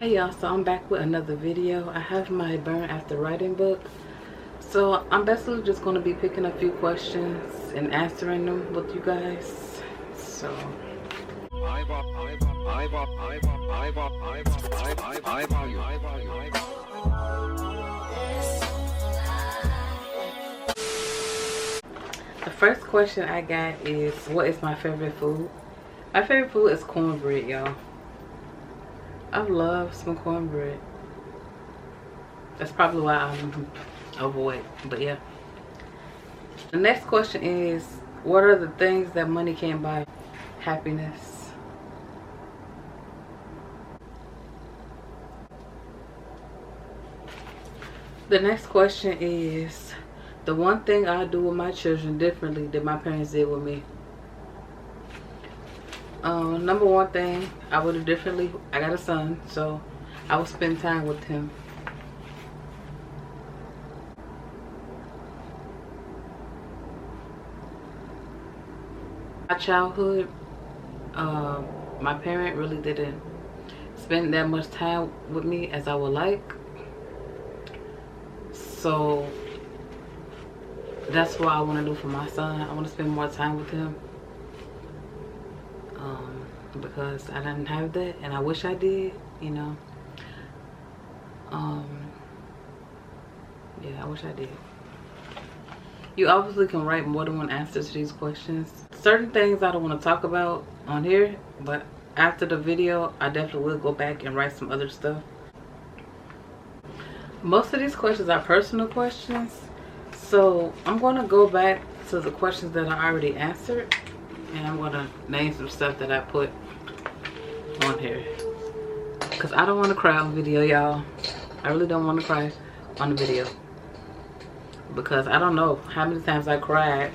Hey y'all, so I'm back with another video. I have my burn after writing book. So I'm basically just going to be picking a few questions and answering them with you guys. So the first question I got is, what is my favorite food? My favorite food is cornbread, y'all. I love some cornbread. That's probably why I'm overweight, but yeah. The next question is, what are the things that money can't buy? Happiness. The next question is, the one thing I do with my children differently than my parents did with me. Number one thing I would do differently, I got a son, so I would spend time with him. My childhood, my parent really didn't spend that much time with me as I would like. So that's what I want to do for my son. I want to spend more time with him. Because I didn't have that, and I wish I did, you know. Yeah, I wish I did. You obviously can write more than one answer to these questions. Certain things I don't want to talk about on here, but after the video, I definitely will go back and write some other stuff. Most of these questions are personal questions, so I'm going to go back to the questions that I already answered, and I'm going to name some stuff that I put on here, because I don't want to cry on video, y'all. I really don't want to cry on the video, because I don't know how many times I cried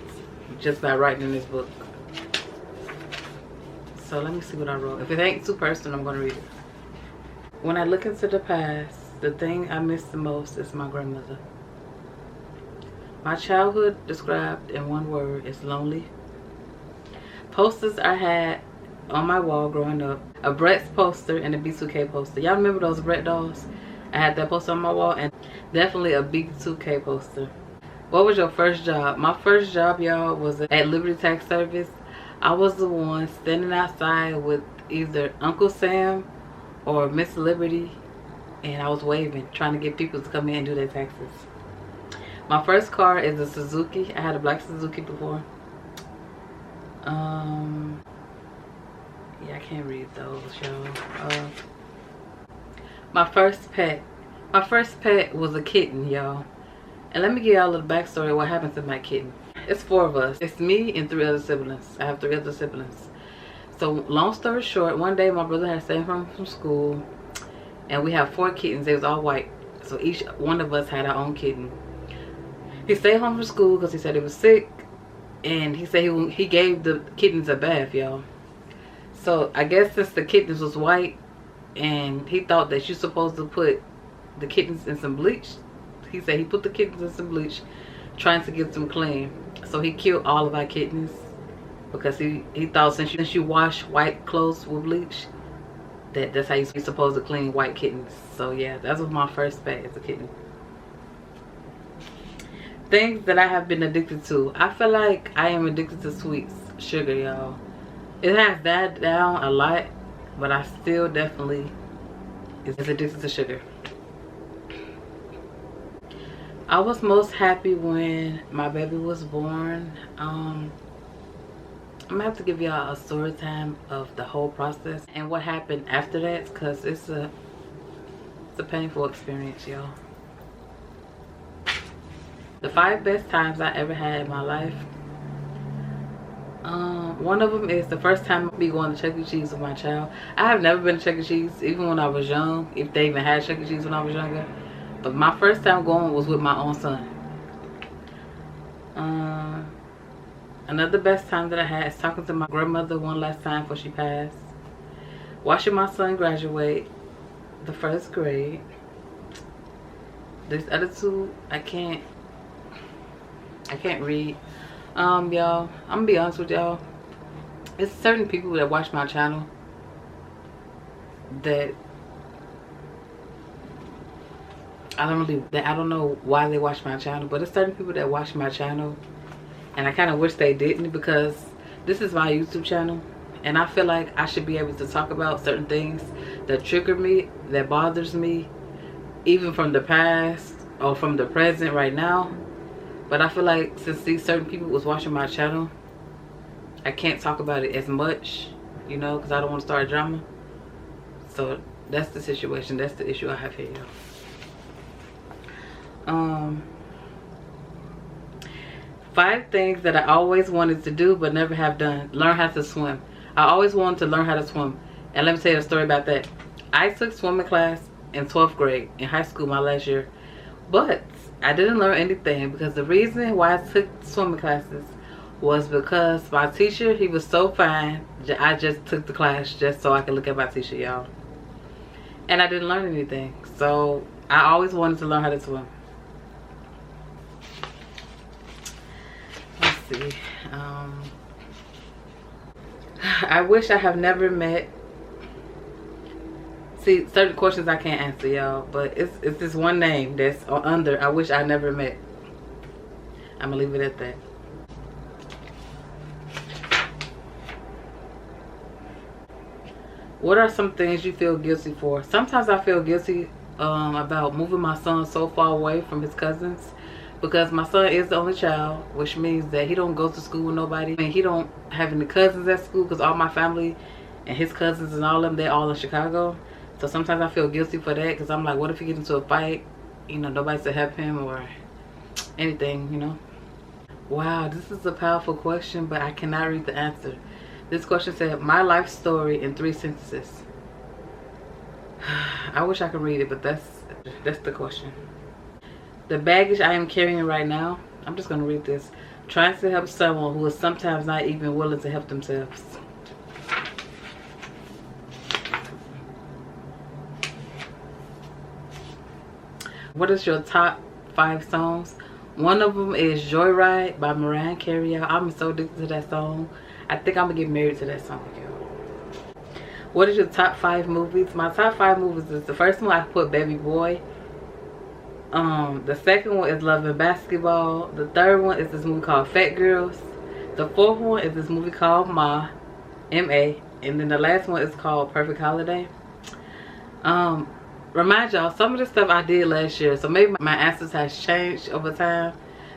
just by writing this book. So let me see what I wrote. If it ain't too personal, I'm going to read it. When I look into the past, the thing I miss the most is my grandmother. My childhood described in one word is lonely. Posters I had on my wall growing up: a Brett's poster and a B2K poster. Y'all remember those Brett dolls? I had that poster on my wall, and definitely a B2K poster. What was your first job? My first job, y'all, was at Liberty Tax Service. I was the one standing outside with either Uncle Sam or Miss Liberty, and I was waving, trying to get people to come in and do their taxes. My first car is a Suzuki. I had a black Suzuki before. Yeah, I can't read those, y'all. My first pet. My first pet was a kitten, y'all. And let me give y'all a little backstory of what happened to my kitten. It's 4 of us. It's me and 3 other siblings. I have 3 other siblings. So long story short, one day my brother had stayed home from school, and we have 4 kittens. They was all white. So each one of us had our own kitten. He stayed home from school because he said he was sick, and he said he gave the kittens a bath, y'all. So I guess since the kittens was white, and he thought that you're supposed to put the kittens in some bleach, he said he put the kittens in some bleach, trying to get them clean. So he killed all of our kittens, because he thought since you wash white clothes with bleach, that's how you're supposed to clean white kittens. So yeah, that was my first pet, as a kitten. Things that I have been addicted to. I feel like I am addicted to sweets, sugar, y'all. It has died down a lot, but I still definitely is addicted to sugar. I was most happy when my baby was born. I'm gonna have to give y'all a story time of the whole process and what happened after that, because it's a painful experience, y'all. The 5 best times I ever had in my life. One of them is the first time me going to Chuck E. Cheese with my child. I have never been to Chuck E. Cheese, even when I was young, if they even had Chuck E. Cheese when I was younger. But my first time going was with my own son. Another best time that I had is talking to my grandmother one last time before she passed. Watching my son graduate the 1st grade. These other 2, I can't read. Y'all, I'm gonna be honest with y'all. It's certain people that watch my channel that I don't know why they watch my channel, but it's certain people that watch my channel, and I kind of wish they didn't, because this is my YouTube channel, and I feel like I should be able to talk about certain things that trigger me, that bothers me, even from the past or from the present right now. But I feel like since these certain people was watching my channel, I can't talk about it as much, you know, because I don't want to start drama. So that's the situation. That's the issue I have here, y'all. 5 things that I always wanted to do but never have done. Learn how to swim. I always wanted to learn how to swim. And let me tell you a story about that. I took swimming class in 12th grade in high school, my last year. But I didn't learn anything, because the reason why I took swimming classes was because my teacher, he was so fine. I just took the class just so I could look at my teacher, y'all. And I didn't learn anything. So I always wanted to learn how to swim. Let's see. I wish I have never met. See, certain questions I can't answer, y'all, but it's this one name that's under I wish I never met. I'm gonna leave it at that. What are some things you feel guilty for? Sometimes I feel guilty about moving my son so far away from his cousins, because my son is the only child, which means that he don't go to school with nobody, and he don't have any cousins at school, because all my family and his cousins and all of them, they're all in Chicago. So sometimes I feel guilty for that, because I'm like, what if he gets into a fight, you know, nobody to help him or anything, you know. Wow, this is a powerful question, but I cannot read the answer. This question said, my life story in 3 sentences. I wish I could read it, but that's the question. The baggage I am carrying right now, I'm just going to read this. Trying to help someone who is sometimes not even willing to help themselves. What is your top 5 songs? One of them is Joyride by Mariah Carey. I'm so addicted to that song. I think I'm going to get married to that song, y'all. What is your top 5 movies? My top 5 movies is, the first one I put Baby Boy. The second one is Love and Basketball. The third one is this movie called Fat Girls. The fourth one is this movie called Ma, M-A. And then the last one is called Perfect Holiday. Remind y'all, some of the stuff I did last year, so maybe my answers has changed over time.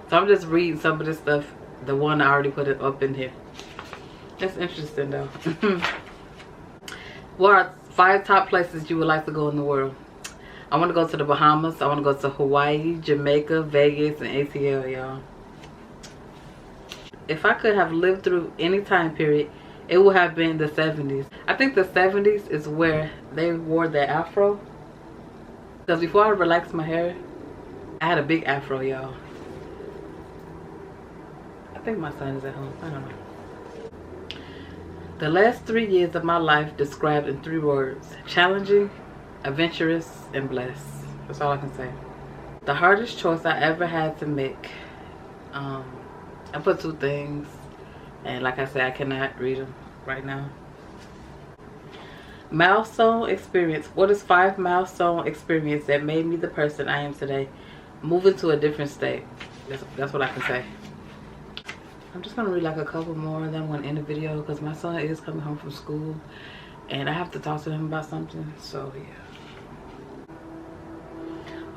So I'm just reading some of this stuff, the one I already put it up in here. That's interesting though. What are 5 top places you would like to go in the world? I want to go to the Bahamas. I want to go to Hawaii, Jamaica, Vegas, and ATL, y'all. If I could have lived through any time period, it would have been the 70s. I think the 70s is where they wore their afro. Because before I relaxed my hair, I had a big afro, y'all. I think my son is at home. I don't know. The last 3 years of my life described in 3 words. Challenging, adventurous, and blessed. That's all I can say. The hardest choice I ever had to make. I put 2 things. And like I said, I cannot read them right now. Milestone experience. What is 5 milestone experience that made me the person I am today? Moving to a different state. That's what I can say. I'm just gonna read like a couple more, then I'm gonna end the video, because my son is coming home from school and I have to talk to him about something. So yeah.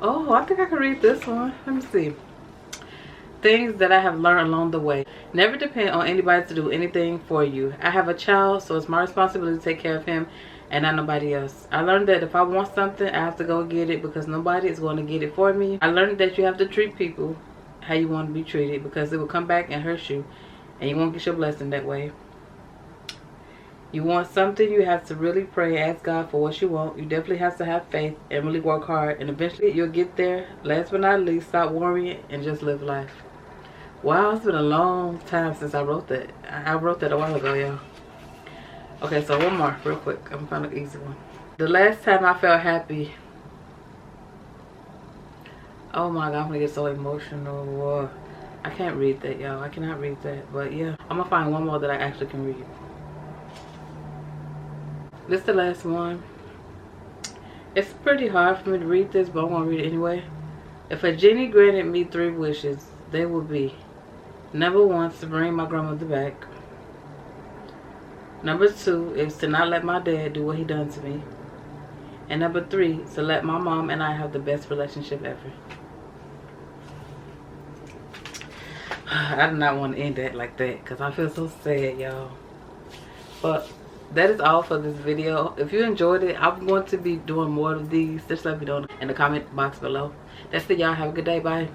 Oh, I think I can read this one. Let me see. Things that I have learned along the way. Never depend on anybody to do anything for you. I have a child, so it's my responsibility to take care of him and not nobody else. I learned that if I want something, I have to go get it, because nobody is going to get it for me. I learned that you have to treat people how you want to be treated, because it will come back and hurt you, and you won't get your blessing that way. You want something, you have to really pray, ask God for what you want. You definitely have to have faith and really work hard, and eventually you'll get there. Last but not least, stop worrying and just live life. Wow, it's been a long time since I wrote that. I wrote that a while ago, y'all. Okay, so one more real quick. I'm gonna find an easy one. The last time I felt happy. Oh my God, I'm gonna get so emotional. I can't read that, y'all. I cannot read that. But yeah, I'm gonna find one more that I actually can read. This is the last one. It's pretty hard for me to read this, but I'm going to read it anyway. If a genie granted me 3 wishes, they would be: number 1, to bring my grandmother back. Number 2 is to not let my dad do what he done to me. And number 3, to let my mom and I have the best relationship ever. I do not want to end that like that because I feel so sad, y'all. But that is all for this video. If you enjoyed it, I'm going to be doing more of these. Just let me know in the comment box below. That's it, y'all. Have a good day. Bye.